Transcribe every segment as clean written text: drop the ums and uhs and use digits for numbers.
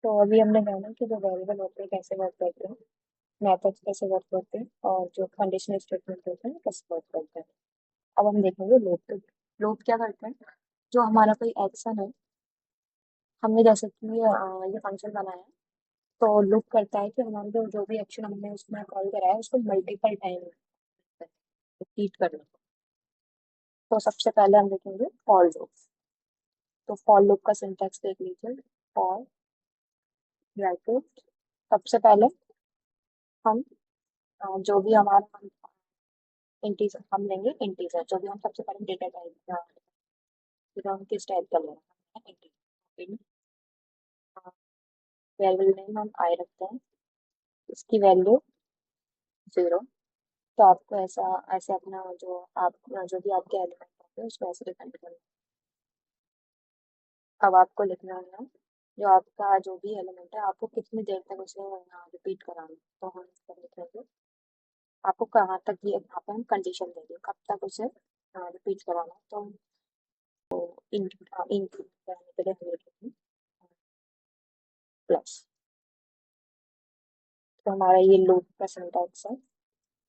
तो अभी हमने जाना कि जो वेरिएबल होते हैं कैसे वर्क करते हैं, मेथड्स कैसे वर्क करते हैं, और जो कंडीशनल स्टेटमेंट होते हैं कैसे वर्क करते हैं। अब हम देखेंगे लूप। तो लूप क्या करते हैं, जो हमारा कोई एक्शन है, हमने जैसे कि ये फंक्शन बनाया है, तो लूप करता है कि हमारा जो जो भी एक्शन हमने उसमें कॉल कराया है उसको मल्टीपल टाइम रिपीट करना। तो सबसे पहले हम देखेंगे फॉर लूप। तो फॉर लूप का सिंटैक्स देख लीजिए। फॉर ब्रैकेट, सबसे पहले हम जो भी हमारा इंटीजर हम लेंगे, इंटीजर जो भी हम सबसे पहले डेटा टाइप फिर हम किस टाइप का ले रहे हैं, इंटीजर। वेरिएबल नेम हम आई रखते हैं, इसकी वैल्यू 0। तो आपको ऐसा ऐसे अपना जो आप जो भी आपके एलिमेंट होंगे उसको ऐसे डिफाइन करना है। अब आपको लिखना है जो आपका जो भी एलिमेंट है आपको कितनी देर तक उसे रिपीट कराना है। तो हम इसको लिखेंगे आपको कहाँ तक, ये यहाँ पे हम कंडीशन देंगे कब तक उसे रिपीट कराना है। तो इंक्लूड कराने के लिए हम लिखेंगे प्लस। तो हमारा ये लूप का सिंटैक्स है।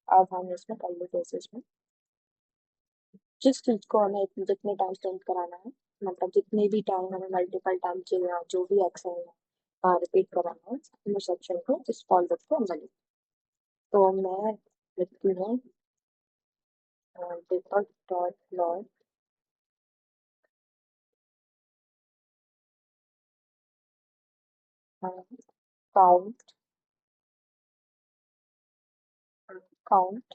अब हम इसमें कर्ली ब्रेसेस में जिस चीज को हमें जितने टाइम स्पेंड कराना है, मतलब जितने भी टाइम हमें मल्टीपल टाइम चाहिए, जो भी एक्शन है रिपीट कराना है उस सेक्शन को, इस फॉर लूप को अंदर लिख। तो मैं लिखती हूँ default dot log count count.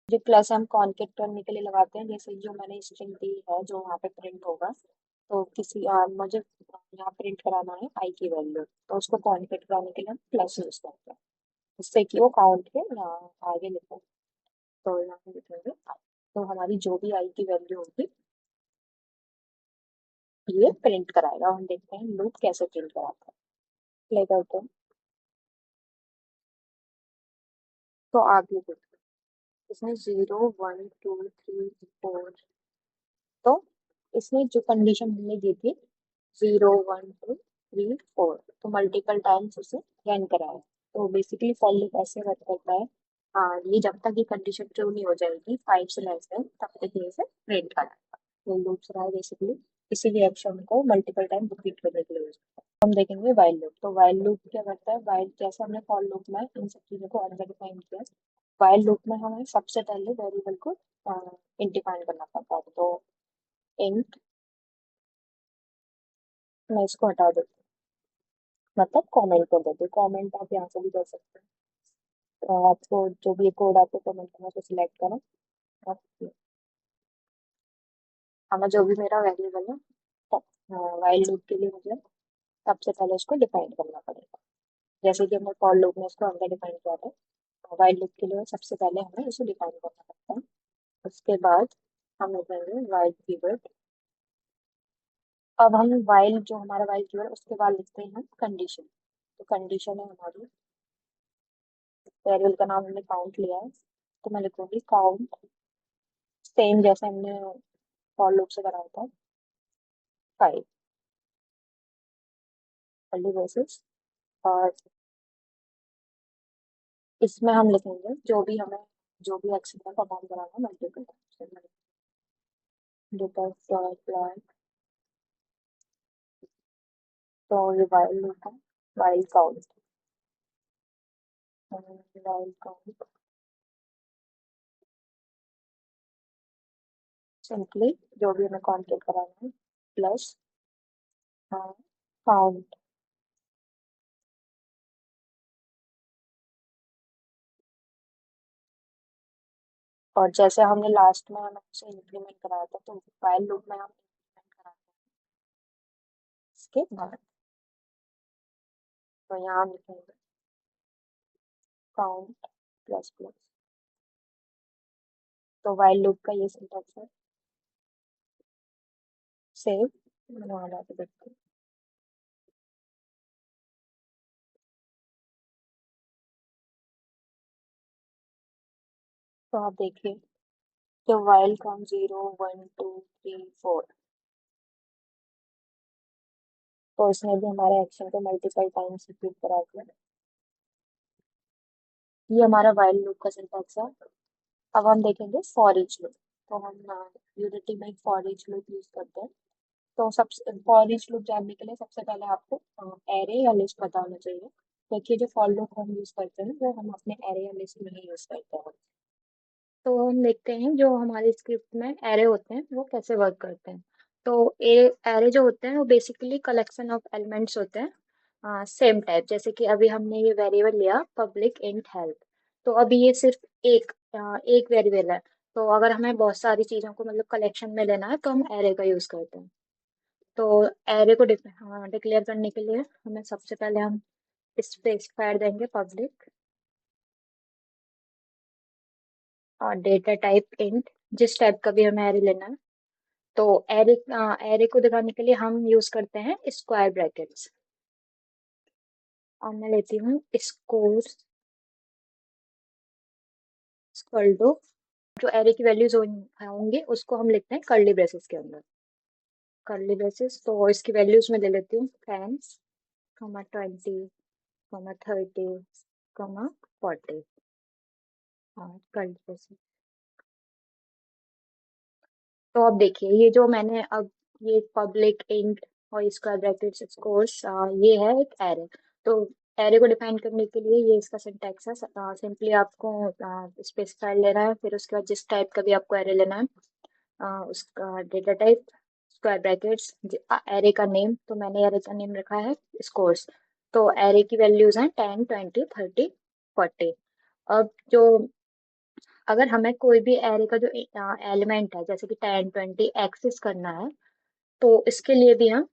जो प्लस हम कॉन्केट करने के लिए लगाते हैं, जैसे जो मैंने स्ट्रिंग दी है जो वहाँ पे प्रिंट होगा, तो किसी मुझे यहाँ प्रिंट कराना है आई की वैल्यू, तो उसको कॉन्केट कराने के लिए हम प्लस यूज करते हैं, जिससे कि वो काउंट के यहाँ आगे लिखो। तो यहाँ पे लिखेंगे आई। तो हमारी जो भी आई की वैल्यू होगी ये प्रिंट कराएगा। हम देखते हैं लूप कैसे प्रिंट कराता है। प्ले करते हैं। तो आगे देखते हैं इसमें 0 1 2 3 4। तो इसमें जो कंडीशन हमने दी थी 0 1 2 3 4, तो मल्टीपल टाइम्स उसे रन कराया। तो बेसिकली फॉर लूप ऐसे वर्क करता है। हाँ, ये जब तक ये कंडीशन ट्रू नहीं हो जाएगी 5 से लेस देन, तब तक ये इसे प्रिंट कराएगा। तो लूप्स रहा है बेसिकली किसी भी एक्शन को मल्टीपल टाइम रिपीट करने के लिए use होता है। हम देखेंगे वाइल लूप। तो वाइल लूप क्या करता है, वाइल जैसे हमने फॉर लूप में इन सब चीजों को अंदर डिफाइन किया, वाइल लूप में हमें सबसे पहले वेरिएबल को इंडिफाइन करना पड़ता है। तो इंट, मैं इसको हटा देती हूँ, मतलब कमेंट कर देती हूँ। कमेंट आप यहाँ से भी कर सकते हैं। तो आपको जो भी कोड आपको कमेंट करना है तो सिलेक्ट करो। आप हमें जो भी मेरा वेरिएबल है, वाइल लूप के लिए मुझे सबसे पहले उसको डिफाइन करना पड़ेगा। जैसे कि हमने फॉर लूप में इसको अंदर डिफाइन किया था, वाइल लूप के लिए सबसे पहले हमें इसे डिफाइन करना पड़ता है। उसके बाद हम लिखेंगे वाइल कीवर्ड। अब हम वाइल जो हमारा वाइल कीवर्ड उसके बाद लिखते हैं हम कंडीशन। तो कंडीशन है हमारी, वेरिएबल का नाम हमने काउंट लिया है, तो मैं लिखूंगी काउंट, सेम जैसे हमने फॉर लूप से बनाया था, 5 कर्ली ब्रेसेस। और इसमें हम लिखेंगे जो भी हमें जो भी एक्शन का परफॉर्म कराना मल्टीपल टाइम्स। Data plot. तो ये वाइल लूप है, while count, while count simply जो भी हमें काउंट कराना है प्लस काउंट। और जैसे हमने लास्ट में हमें उसे इंक्रीमेंट कराया था, तो वाइल लूप में हम इंक्रीमेंट कराते हैं इसके बाद। तो यहाँ हम लिखेंगे काउंट प्लस प्लस। तो वाइल लूप का ये सिंटैक्स है। सेव, मैंने वहाँ जाके देखते हैं। तो आप देखिए, तो वाइल काउंट 0 1 2 3 4, तो इसने भी हमारे एक्शन को मल्टीपल टाइम्स रिपीट करा दिया। ये हमारा वाइल लूप का सिंटैक्स है। अब हम देखेंगे फॉर ईच लूप। तो हम यूनिटी में फॉर ईच लूप यूज करते हैं। तो सबसे फॉर ईच लूप जानने के लिए सबसे पहले आपको एरे या लिस्ट पता होना चाहिए। देखिए जो फॉर लूप हम यूज करते हैं वो हम अपने एरे या लिस्ट में ही यूज करते हैं। तो हम देखते हैं जो हमारी स्क्रिप्ट में एरे होते हैं वो कैसे वर्क करते हैं। तो ए एरे जो होते हैं वो बेसिकली कलेक्शन ऑफ एलिमेंट्स होते हैं सेम टाइप। जैसे कि अभी हमने ये वेरिएबल लिया पब्लिक इंट हेल्थ। तो अभी ये सिर्फ एक वेरिएबल है। तो अगर हमें बहुत सारी चीजों को मतलब कलेक्शन में लेना है तो हम एरे का यूज करते हैं। तो एरे को डिक्लेयर करने के लिए हमें सबसे पहले हम स्पेसिफायर देंगे पब्लिक और डेटा टाइप इंट, जिस टाइप का भी हमें एरे लेना है। तो एरे एरे को दिखाने के लिए हम यूज करते हैं स्क्वायर ब्रैकेट्स। और मैं लेती हूँ स्कोर इक्वल टू जो एरे की वैल्यूज होंगी उसको हम लिखते हैं कर्ली ब्रेसेस के अंदर। कर्ली ब्रेसेस तो इसकी वैल्यूज में ले लेती हूँ 10, 20, 30, 40। हाँ कर्ली ब्रेसेस। तो अब देखिए ये जो मैंने अब ये पब्लिक इंट और स्क्वायर ब्रैकेट्स स्कोर्स ये है एक एरे। तो एरे को डिफाइन करने के लिए ये इसका सिंटैक्स है। सिंपली आपको स्पेसिफायर लेना है, फिर उसके बाद जिस टाइप का भी आपको एरे लेना है उसका data type square brackets array का नेम। तो मैंने एरे का नेम रखा है स्कोर्स। तो एरे की वैल्यूज हैं 10, 20, 30, 40। अब जो अगर हमें कोई भी एरे का जो एलिमेंट है जैसे कि 10, 20 एक्सेस करना है तो इसके लिए भी हम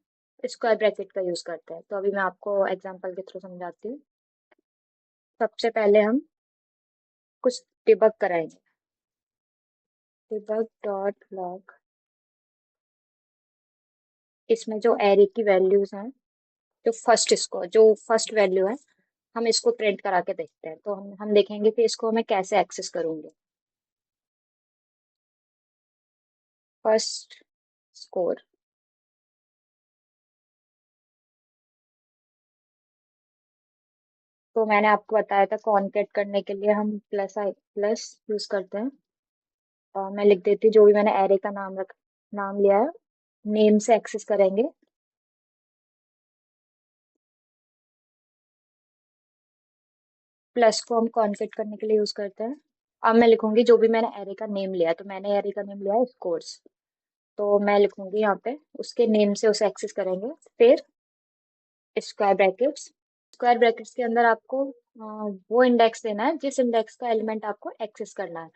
स्क्वायर ब्रैकेट का यूज करते हैं। तो अभी मैं आपको एग्जांपल के थ्रू समझाती हूँ। सबसे पहले हम कुछ डिबग कराएंगे। डिबग डॉट लॉग, इसमें जो एरे की वैल्यूज हैं जो फर्स्ट वैल्यू है हम इसको प्रिंट करा के देखते हैं। तो हम देखेंगे कि इसको मैं कैसे एक्सेस करूंगी। First score. तो मैंने आपको बताया था कॉनकेट करने के लिए हम प्लस यूज करते हैं। और मैं लिख देती हूँ जो भी मैंने एरे का नाम लिया है नेम से एक्सेस करेंगे। प्लस को हम कॉन्केट करने के लिए यूज करते हैं। अब मैं लिखूंगी जो भी मैंने एरे का नेम लिया है। तो मैंने एरे का नेम लिया है स्कोर्स। तो मैं लिखूंगी यहाँ पे उसके नेम से उसे एक्सेस करेंगे। फिर स्क्वायर ब्रैकेट्स। स्क्वायर ब्रैकेट्स के अंदर आपको वो इंडेक्स देना है जिस इंडेक्स का एलिमेंट आपको एक्सेस करना है।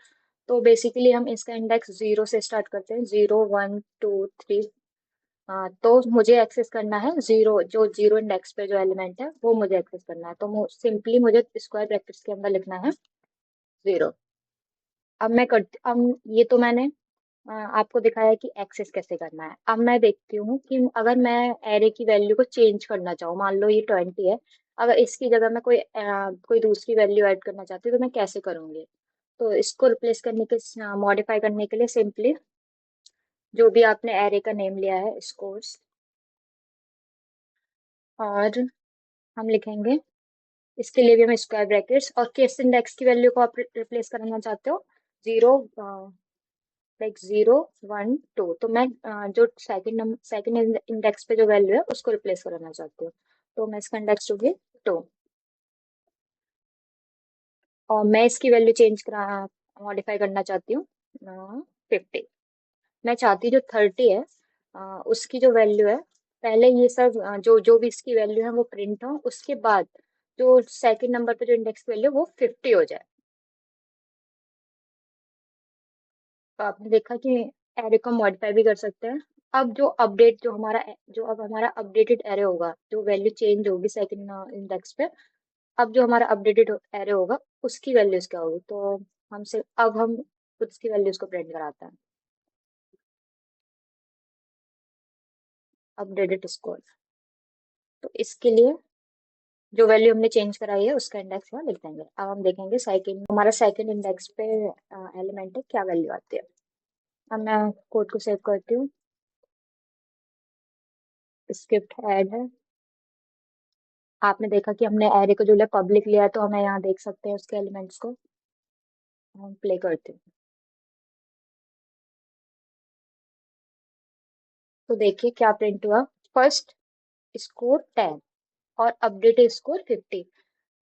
तो बेसिकली हम इसका इंडेक्स 0 से स्टार्ट करते हैं, 0, 1, 2, 3। हाँ तो मुझे एक्सेस करना है जीरो, जो जीरो इंडेक्स पे जो एलिमेंट है वो मुझे एक्सेस करना है। तो सिंपली मुझे स्क्वायर ब्रैकेट्स के अंदर लिखना है 0। अब ये तो मैंने आपको दिखाया कि एक्सेस कैसे करना है। अब मैं देखती हूँ कि अगर मैं एरे की वैल्यू को चेंज करना चाहूँ, मान लो ये 20 है, अगर इसकी जगह मैं कोई दूसरी वैल्यू ऐड करना चाहती हूँ तो मैं कैसे करूंगी। तो इसको रिप्लेस करने के मॉडिफाई करने के लिए सिंपली जो भी आपने एरे का नेम लिया है स्कोर्स, और हम लिखेंगे इसके लिए भी हम स्क्वायर ब्रैकेट्स और किस इंडेक्स की वैल्यू को आप रिप्लेस करना चाहते हो, 0, लाइक 0, 1, 2। तो मैं जो सेकंड इंडेक्स पे जो वैल्यू है उसको रिप्लेस करना चाहती हूँ। तो मैं इसका इंडेक्स होगी 2। और मैं इसकी वैल्यू चेंज करा मॉडिफाई करना चाहती हूँ 50। मैं चाहती जो 30 है उसकी जो वैल्यू है, पहले ये सब जो जो भी इसकी वैल्यू है वो प्रिंट हो, उसके बाद जो सेकंड नंबर पे जो इंडेक्स वैल्यू वो 50 हो जाए। तो आपने देखा कि एरे को मॉडिफाई भी कर सकते हैं। अब जो अब हमारा अपडेटेड एरे होगा, जो वैल्यू चेंज होगी सेकंड इंडेक्स पे, अब जो हमारा अपडेटेड एरे होगा उसकी वैल्यूज क्या होगी। तो अब हम उसकी वैल्यूज को प्रिंट कराते हैं। Updated score. तो इसके लिए जो वैल्यू हमने चेंज कराई है उसका इंडेक्स यहाँ लिख देंगे। अब हम देखेंगे सेकंड हमारा सेकंड इंडेक्स पे एलिमेंट है क्या वैल्यू आती है। अब मैं कोड को सेव करती हूँ। स्क्रिप्ट ऐड है। आपने देखा कि हमने एरे को जो है पब्लिक लिया है, तो हमें यहाँ देख सकते हैं उसके एलिमेंट्स को। हम प्ले करते हैं। तो देखिए क्या प्रिंट हुआ। फर्स्ट स्कोर 10 और अपडेटेड स्कोर 50।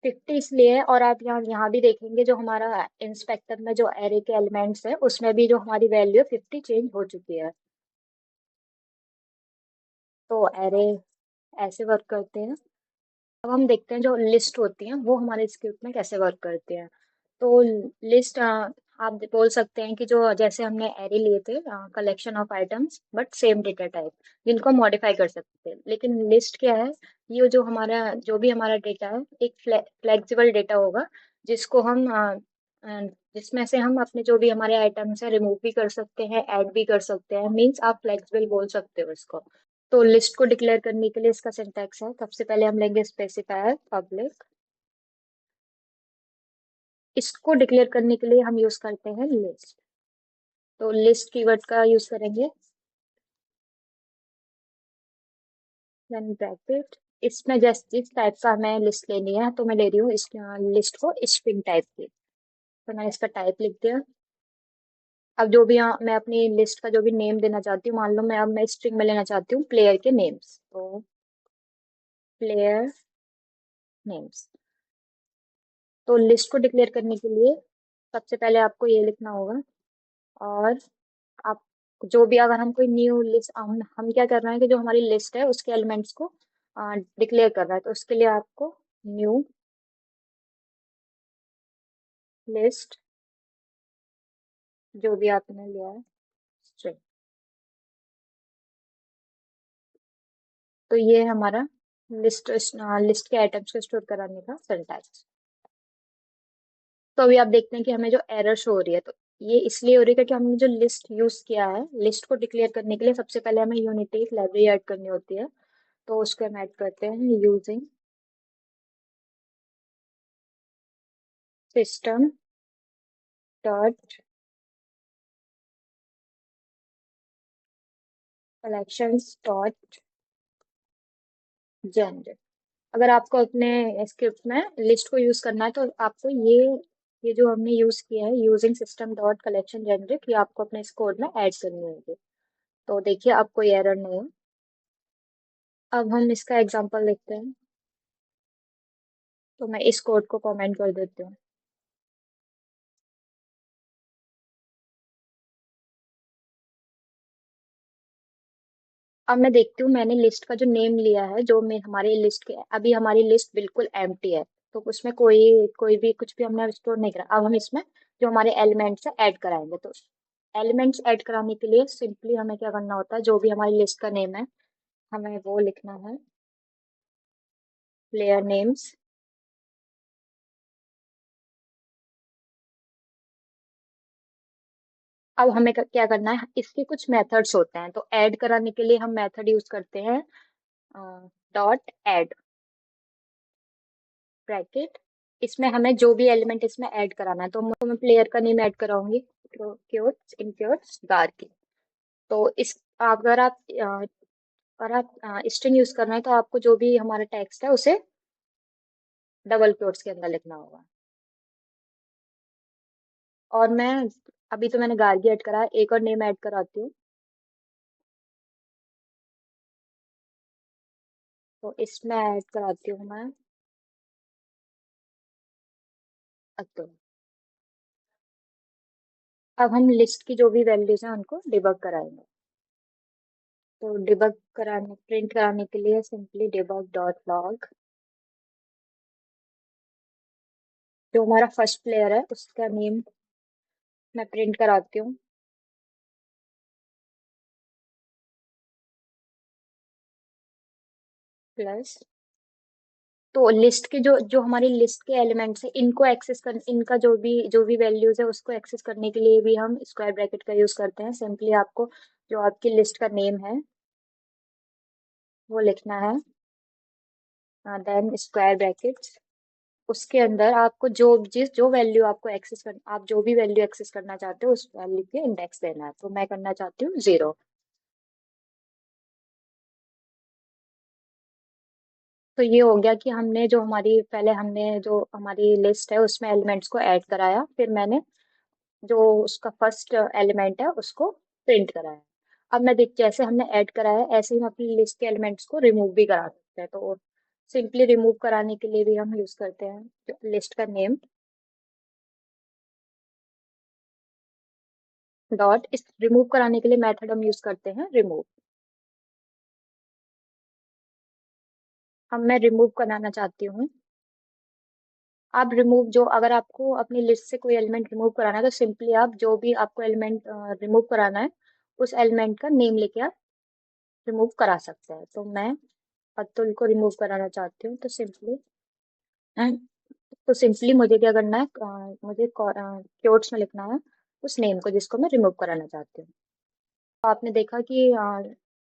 50 इसलिए है, और आप यहाँ यहाँ भी देखेंगे जो हमारा इंस्पेक्टर में जो एरे के एलिमेंट्स है उसमें भी जो हमारी वैल्यू 50 चेंज हो चुकी है। तो एरे ऐसे वर्क करते हैं। अब हम देखते हैं जो लिस्ट होती है वो हमारे स्क्रिप्ट में कैसे वर्क करते हैं। तो लिस्ट आप बोल सकते हैं कि जो जैसे हमने एरे लिए थे, collection of items but same data type, जिनको मॉडिफाई कर सकते हैं। लेकिन लिस्ट क्या है, ये जो हमारा जो भी हमारा डेटा है एक फ्लेक्सिबल डेटा होगा, जिसको हम जिसमें से हम अपने जो भी हमारे आइटम्स है रिमूव भी कर सकते हैं, ऐड भी कर सकते हैं। मीन्स आप फ्लेक्सिबल बोल सकते हो इसको। तो लिस्ट को डिक्लेयर करने के लिए इसका सिंटैक्स है, सबसे पहले हम लेंगे स्पेसिफायर पब्लिक। इसको डिक्लेयर करने के लिए हम यूज करते हैं लिस्ट। तो लिस्ट कीवर्ड का यूज करेंगे, देन ब्रैकेट। इसमें जिस टाइप का हमें लिस्ट लेनी है, तो मैं ले रही हूँ इस लिस्ट को स्ट्रिंग टाइप की। तो मैंने इसका टाइप लिख दिया। अब जो भी मैं अपनी लिस्ट का जो भी नेम देना चाहती हूँ, मान लो मैं स्ट्रिंग में लेना चाहती हूँ प्लेयर के नेम्स, तो प्लेयर नेम्स। तो लिस्ट को डिक्लेयर करने के लिए सबसे पहले आपको ये लिखना होगा। और आप जो भी, अगर हम कोई न्यू लिस्ट, हम क्या कर रहे हैं कि जो हमारी लिस्ट है उसके एलिमेंट्स को डिक्लेयर कर रहा है, तो उसके लिए आपको न्यू लिस्ट, जो भी आपने लिया है स्ट्रिंग। तो ये है हमारा लिस्ट लिस्ट के आइटम्स को स्टोर कराने का सिंटैक्स। तो अभी आप देखते हैं कि हमें जो एरर शो हो रही है, तो ये इसलिए हो रही है क्योंकि हमने जो लिस्ट यूज किया है, लिस्ट को डिक्लेयर करने के लिए सबसे पहले हमें यूनिटी एक लाइब्रेरी ऐड करनी होती है। तो उसको हम ऐड करते हैं using system dot collections dot general. अगर आपको अपने स्क्रिप्ट में लिस्ट को यूज करना है, तो आपको ये जो हमने यूज किया है using system dot collection generic, ये आपको अपने इस कोड में ऐड करनी होगी। तो देखिए अब कोई एरर नहीं है। अब हम इसका एग्जांपल देखते हैं। तो मैं इस कोड को कमेंट कर देती हूँ। अब मैं देखती हूँ मैंने लिस्ट का जो नेम लिया है, जो मैं हमारी लिस्ट के, अभी हमारी लिस्ट बिल्कुल एम्प्टी है। तो उसमें कोई कोई भी कुछ भी हमने स्टोर नहीं करा। अब हम इसमें जो हमारे एलिमेंट्स है ऐड कराएंगे। तो एलिमेंट्स ऐड कराने के लिए सिंपली हमें क्या करना होता है, जो भी हमारी लिस्ट का नेम है हमें वो लिखना है, प्लेयर नेम्स। अब हमें क्या करना है, इसके कुछ मेथड्स होते हैं। तो ऐड कराने के लिए हम मेथड यूज करते हैं डॉट ऐड ब्रैकेट। इसमें हमें जो भी एलिमेंट इसमें ऐड कराना है, तो मैं प्लेयर का नेम ऐड कराऊंगी, क्योर्स इनक्योर्स गार की। तो इस अगर आप स्ट्रिंग यूज कर रहे हैं, तो आपको जो भी हमारा टेक्स्ट है उसे डबल क्योट्स के अंदर लिखना होगा। और मैं अभी तो मैंने गार्गी ऐड करा है, एक और नेम ऐड कराती हूँ। तो इसमें ऐड कराती हूँ मैं अतुल। अब हम लिस्ट की जो भी वैल्यूज हैं उनको डिबग कराएंगे। तो डिबग कराने, प्रिंट कराने के लिए सिंपली डिबग डॉट लॉग, जो हमारा फर्स्ट प्लेयर है उसका नेम मैं प्रिंट कराती हूँ, प्लस। तो लिस्ट के जो हमारी लिस्ट के एलिमेंट्स है, इनको एक्सेस कर, इनका जो भी वैल्यूज है उसको एक्सेस करने के लिए भी हम स्क्वायर ब्रैकेट का यूज करते हैं। सिंपली आपको जो आपकी लिस्ट का नेम है वो लिखना है, देन स्क्वायर ब्रैकेट्स। उसके अंदर आपको जो वैल्यू आपको एक्सेस कर, आप जो भी वैल्यू एक्सेस करना चाहते हो उस वैल्यू के इंडेक्स देना है। तो मैं करना चाहती हूँ 0। तो ये हो गया कि हमने जो हमारी पहले हमने जो हमारी लिस्ट है उसमें एलिमेंट्स को ऐड कराया, फिर मैंने जो उसका फर्स्ट एलिमेंट है उसको प्रिंट कराया। अब मैं देख जैसे हमने ऐड कराया ऐसे ही हम अपनी लिस्ट के एलिमेंट्स को रिमूव भी करा सकते हैं। तो सिंपली रिमूव कराने के लिए भी हम यूज करते हैं लिस्ट का नेम डॉट, इस रिमूव कराने के लिए मेथड हम यूज करते हैं रिमूव। अब मैं रिमूव कराना चाहती हूँ। आप रिमूव जो अगर आपको अपनी लिस्ट से कोई एलिमेंट रिमूव कराना है तो सिंपली आप जो भी आपको एलिमेंट रिमूव कराना है उस एलिमेंट का नेम लेके आप रिमूव करा सकते हैं। तो मैं अतुल को रिमूव कराना चाहती हूँ तो सिंपली मुझे क्या करना है, मुझे क्योट्स में लिखना है उस नेम को जिसको मैं रिमूव कराना चाहती हूँ। तो आपने देखा कि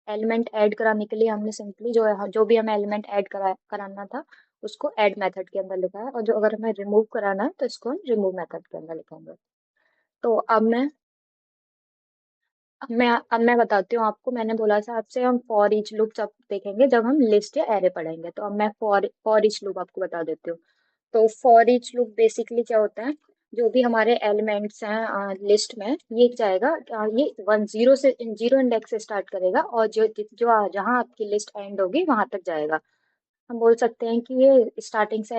एलिमेंट ऐड कराने के लिए हमने सिंपली जो भी हमें एलिमेंट ऐड कराना था उसको ऐड मेथड के अंदर लिखा है, और जो अगर हमें रिमूव कराना है तो इसको हम रिमूव मेथड के अंदर लिखेंगे। तो अब मैं बताती हूँ आपको। मैंने बोला था आपसे हम फॉर ईच लूप जब देखेंगे जब हम लिस्ट या एरे पढ़ेंगे, तो अब मैं फॉर ईच लूप आपको बता देती हूँ। तो फॉर ईच लूप बेसिकली क्या होता है, जो भी हमारे एलिमेंट्स हैं लिस्ट में ये जाएगा, ये 10 से 0 इंडेक्स से स्टार्ट करेगा और जो जहाँ आपकी लिस्ट एंड होगी वहां तक जाएगा। हम बोल सकते हैं कि ये स्टार्टिंग से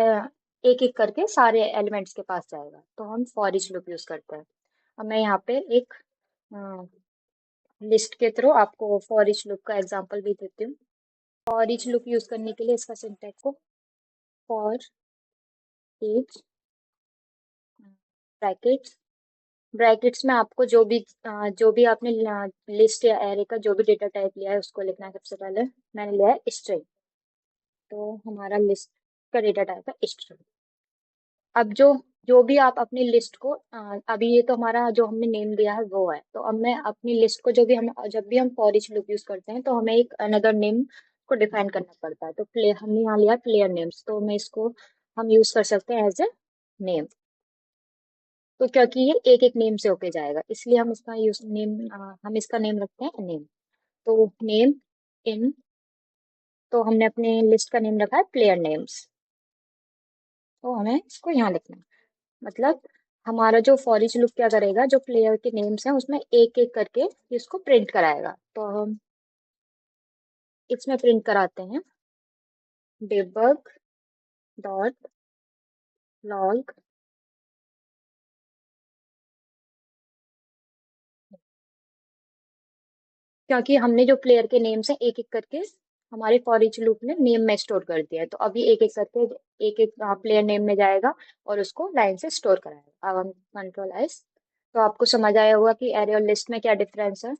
एक एक करके सारे एलिमेंट्स के पास जाएगा, तो हम फॉर ईच लूप यूज करते हैं। अब मैं यहाँ पे एक लिस्ट के थ्रू आपको फॉर ईच लूप का एग्जांपल भी देती हूँ। फॉर ईच लूप यूज करने के लिए इसका सिंटैक्स को फॉर ईच ब्रैकेट्स, ब्रैकेट्स में आपको जो भी आपने लिस्ट या एरे का जो भी डेटा टाइप लिया है उसको लिखना है। सबसे पहले मैंने लिया है स्ट्रिंग, तो हमारा लिस्ट का डेटा टाइप है स्ट्रिंग। अब जो भी आप अपनी लिस्ट को अभी ये तो हमारा जो हमने नेम दिया है वो है, तो अब मैं अपनी लिस्ट को जब भी हम फॉर ईच लूप यूज करते हैं तो हमें एक अनदर नेम को डिफाइन करना पड़ता है। तो प्ले हमने यहाँ लिया प्लेयर नेम्स, तो मैं इसको हम यूज कर सकते हैं एज ए नेम। तो क्योंकि ये एक एक नेम से होके जाएगा इसलिए हम इसका नेम रखते हैं नेम। तो नेम इन, तो हमने अपने लिस्ट का नेम रखा है प्लेयर नेम्स, तो हमें इसको यहाँ लिखना है। मतलब हमारा जो फॉर ईच लूप क्या करेगा, जो प्लेयर के नेम्स हैं उसमें एक एक करके इसको प्रिंट कराएगा। तो हम इसमें प्रिंट कराते हैं debug डॉट लॉग, क्योंकि हमने जो प्लेयर के नेम्स हैं एक एक करके हमारे फॉर ईच लूप ने नेम में स्टोर कर दिया है, तो अभी एक एक करके एक एक प्लेयर नेम में जाएगा और उसको लाइन से स्टोर कराएगा। अब हम कंट्रोल एस, तो आपको समझ आया होगा कि एरे और लिस्ट में क्या डिफरेंस है।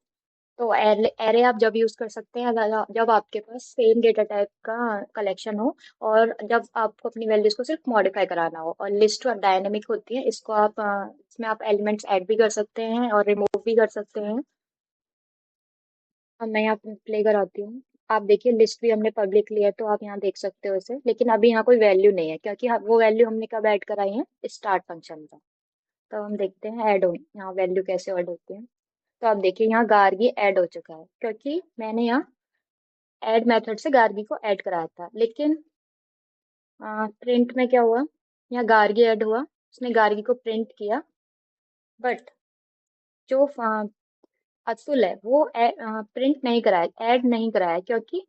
तो एरे आप जब यूज कर सकते हैं जब आपके पास सेम डेटा टाइप का कलेक्शन हो और जब आपको अपनी वैल्यूज को सिर्फ मॉडिफाई कराना हो, और लिस्ट डायनेमिक होती है, इसको इसमें आप एलिमेंट्स ऐड भी कर सकते हैं और रिमूव भी कर सकते हैं। अब मैं यहाँ प्ले कराती हूँ। आप देखिए लिस्ट भी हमने पब्लिक लिया है तो आप यहाँ देख सकते हो इसे, लेकिन अभी यहाँ कोई वैल्यू नहीं है क्योंकि वो वैल्यू हमने कब ऐड कराई है, स्टार्ट फंक्शन का। तो हम देखते हैं ऐड हो यहाँ वैल्यू कैसे ऐड होती है। तो आप देखिए यहाँ गार्गी ऐड हो चुका है क्योंकि मैंने यहाँ ऐड मेथड से गार्गी को ऐड कराया था, लेकिन प्रिंट में क्या हुआ, यहाँ गार्गी ऐड हुआ, उसने गार्गी को प्रिंट किया, बट जो अतुल है वो प्रिंट नहीं कराया, ऐड नहीं कराया, क्योंकि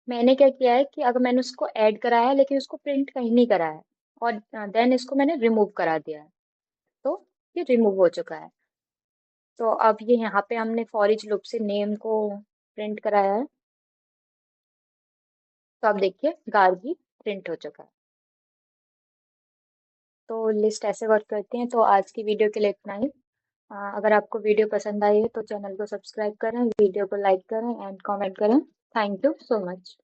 मैंने क्या किया है कि अगर मैंने उसको ऐड कराया है लेकिन उसको प्रिंट कहीं नहीं कराया है, और देन इसको मैंने रिमूव करा दिया है, तो ये रिमूव हो चुका है। तो अब ये यहाँ पे हमने फॉर ईच लूप से नेम को प्रिंट कराया है, तो अब देखिए गार्गी प्रिंट हो चुका है। तो लिस्ट ऐसे वर्क करती हैं। तो आज की वीडियो के लिए इतना ही। अगर आपको वीडियो पसंद आई है तो चैनल को सब्सक्राइब करें, वीडियो को लाइक करें एंड कमेंट करें। Thank you so much.